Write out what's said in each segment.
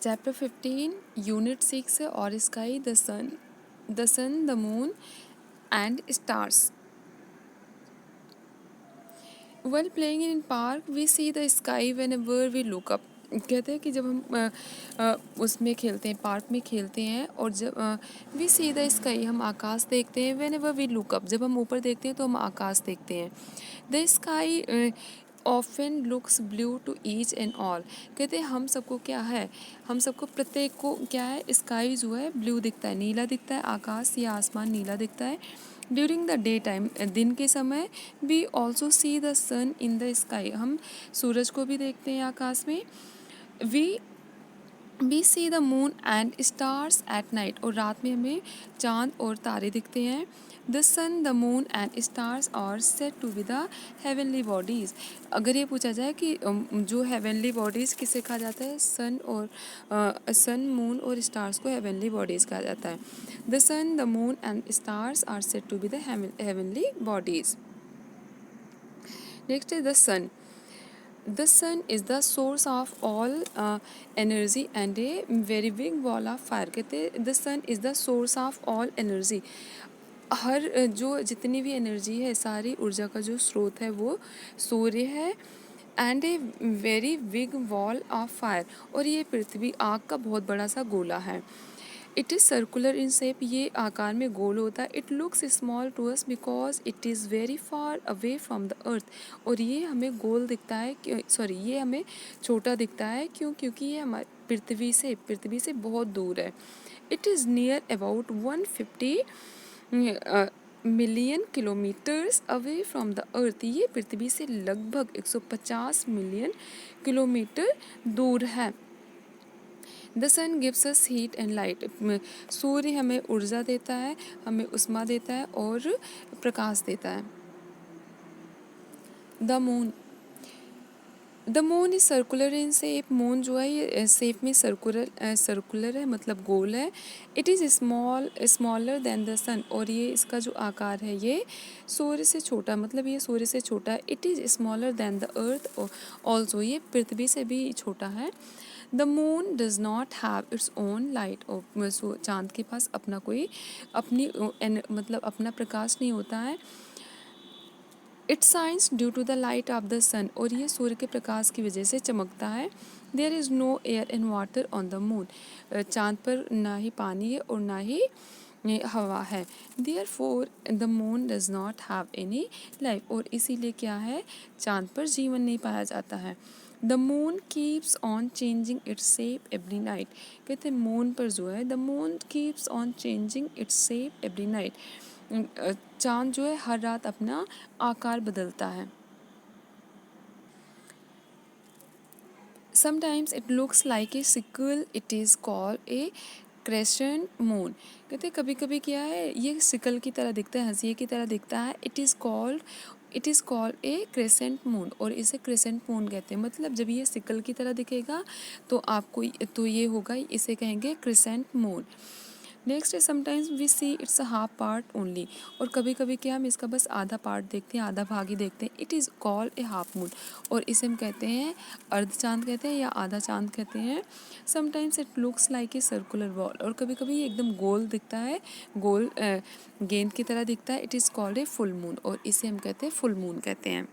Chapter 15 unit 6 है और sky the sun the moon and stars. Well playing in park we see the sky whenever we look up. कहते हैं कि जब हम उसमें खेलते हैं, पार्क में खेलते हैं, और जब वी सी द स्काई, हम आकाश देखते हैं। Whenever we look up, जब हम ऊपर देखते हैं तो हम आकाश देखते हैं। The sky often looks blue to each and all. कहते हैं हम सबको क्या है, हम सबको प्रत्येक को क्या है, स्काई जो है ब्लू दिखता है, नीला दिखता है, आकाश या आसमान नीला दिखता है। ड्यूरिंग द डे टाइम, दिन के समय, we also see the sun in the sky, हम सूरज को भी देखते हैं आकाश में। We see the moon and stars at night, और रात में हमें चांद और तारे दिखते हैं। The sun the moon and stars are said to be the heavenly bodies. अगर ये पूछा जाए कि जो हेवनली बॉडीज़ किसे कहा जाता है, सन मून और स्टार्स को हेवनली बॉडीज़ कहा जाता है। The sun the moon and stars are said to be the heavenly bodies. Next is the sun. The sun is the source of all energy and a very big ball of fire। कहते हैं the sun is the source of all energy। हर जो जितनी भी energy है, सारी ऊर्जा का जो स्रोत है वो सूर्य है। And a very big wall of fire, और ये पृथ्वी आग का बहुत बड़ा सा गोला है। It is circular in shape, ये आकार में गोल होता है। It looks small to us because it is very far away from the earth, और ये हमें गोल दिखता है, ये हमें छोटा दिखता है क्योंकि ये हमारे पृथ्वी से बहुत दूर है। It is near about 150 million kilometres away from the earth, ये पृथ्वी से लगभग 150 मिलियन किलोमीटर दूर है। The sun gives us heat and light, सूर्य हमें ऊर्जा देता है, हमें उष्मा देता है और प्रकाश देता है। The moon is circular in shape, moon जो है ये शेप में सर्कुलर है, मतलब गोल है। It is smaller than the sun, और ये इसका जो आकार है ये सूर्य से छोटा, मतलब ये सूर्य से छोटा है। It is smaller than the earth also, ये पृथ्वी से भी छोटा है। The moon does not have its own light, और चाँद के पास अपना प्रकाश नहीं होता है। It shines due to the light of the sun, और ये सूर्य के प्रकाश की वजह से चमकता है। There is no air and water on the moon, चाँद पर ना ही पानी है और ना ही हवा है। Therefore the moon does not have any life, और इसीलिए क्या है, चाँद पर जीवन नहीं पाया जाता है। The moon keeps on changing its shape every night, कहते हैं मून पर जो है, the moon keeps on changing its shape every night, चाँद जो है हर रात अपना आकार बदलता है। Sometimes it looks like a sickle, it is called a crescent moon, कहते कभी कभी क्या है, ये सिकल की तरह दिखता है, हंसिए की तरह दिखता है। It is called a crescent moon, और इसे क्रेसेंट मून कहते हैं। मतलब जब ये सिकल की तरह दिखेगा तो ये होगा, इसे कहेंगे क्रेसेंट मून। नेक्स्ट है sometimes we see it's a half part only, और कभी कभी क्या हम इसका बस आधा पार्ट देखते हैं, आधा भाग ही देखते हैं। It is called a half moon, और इसे हम कहते हैं अर्ध चांद कहते हैं या आधा चांद कहते हैं। Sometimes it looks like a circular ball, और कभी कभी ये एकदम गोल दिखता है, गोल गेंद की तरह दिखता है। It is called a full moon, और इसे हम कहते हैं फुल मून कहते हैं।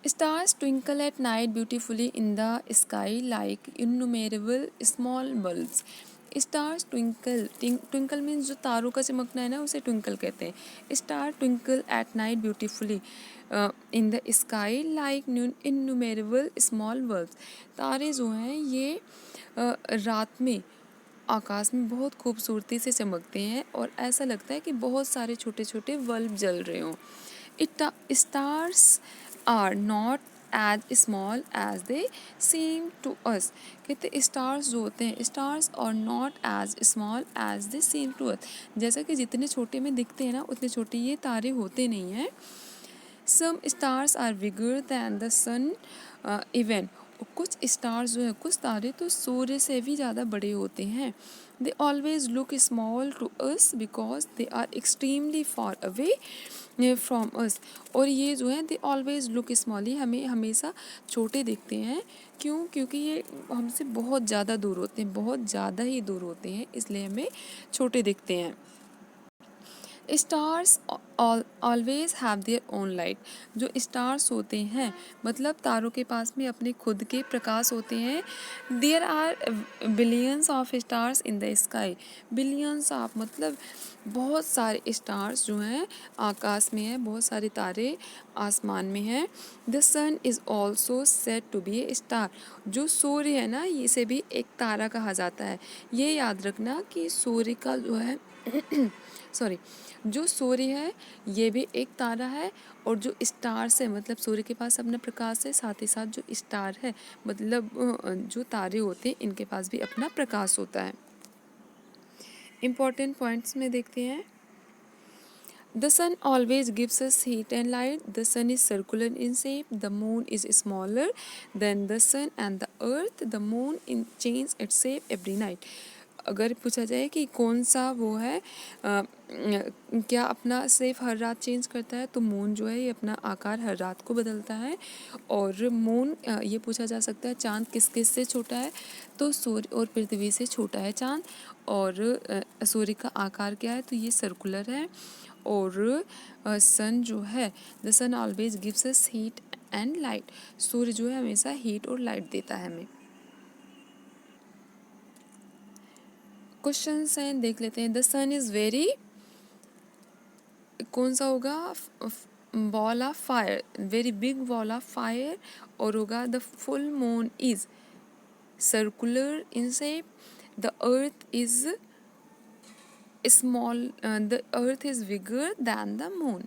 Stars twinkle at night beautifully in the sky like innumerable small bulbs। Stars twinkle means जो तारों का चमकना है ना, उसे ट्विंकल कहते हैं। Star twinkle at night beautifully in the sky like innumerable small bulbs. तारे जो हैं ये रात में आकाश में बहुत खूबसूरती से चमकते हैं, और ऐसा लगता है कि बहुत सारे छोटे छोटे बल्ब जल रहे हों। Stars are not as small as they seem to us, कहते स्टार्स जो होते हैं, stars are not as small as they seem to us, जैसा कि जितने छोटे में दिखते हैं ना, उतने छोटे ये तारे होते नहीं हैं। Some stars are bigger than the sun even, कुछ स्टार्स जो है, कुछ तारे तो सूर्य से भी ज़्यादा बड़े होते हैं। They always look small to us because they are extremely far away from us, और ये जो है दे ऑलवेज लुक स्मॉली, हमें हमेशा छोटे दिखते हैं। क्यों? क्योंकि ये हमसे बहुत ज़्यादा दूर होते हैं, बहुत ज़्यादा ही दूर होते हैं, इसलिए हमें छोटे दिखते हैं। Stars always have their own light, जो स्टार्स होते हैं मतलब तारों के पास में अपने खुद के प्रकाश होते हैं। There are billions of stars in the sky, billions of मतलब बहुत सारे स्टार्स जो हैं आकाश में हैं, बहुत सारे तारे आसमान में हैं। The sun is also said to be a star, जो सूर्य है ना इसे भी एक तारा कहा जाता है। ये याद रखना कि सूर्य का जो है सॉरी, जो सूर्य है ये भी एक तारा है, और जो स्टार्स है मतलब सूर्य के पास अपना प्रकाश है, साथ ही साथ जो स्टार है मतलब जो तारे होते हैं इनके पास भी अपना प्रकाश होता है। इम्पॉर्टेंट पॉइंट्स में देखते हैं। The sun always gives us heat and light. The sun is circular in shape. The moon is smaller than the sun and the earth. The moon changes its shape every night. अगर पूछा जाए कि कौन सा वो है क्या अपना शेप हर रात चेंज करता है, तो मून जो है ये अपना आकार हर रात को बदलता है। और मून ये पूछा जा सकता है चांद किस किस से छोटा है, तो सूर्य और पृथ्वी से छोटा है चांद। और सूर्य का आकार क्या है, तो ये सर्कुलर है। और सन जो है the sun always gives us heat and light, सूर्य जो है हमेशा हीट और लाइट देता है हमें। क्वेश्चंस हैं देख लेते हैं। द सन इज़ वेरी, कौन सा होगा, ball of fire, very big ball of fire. और होगा the full moon is circular in shape, the earth is small, the earth is bigger than the moon.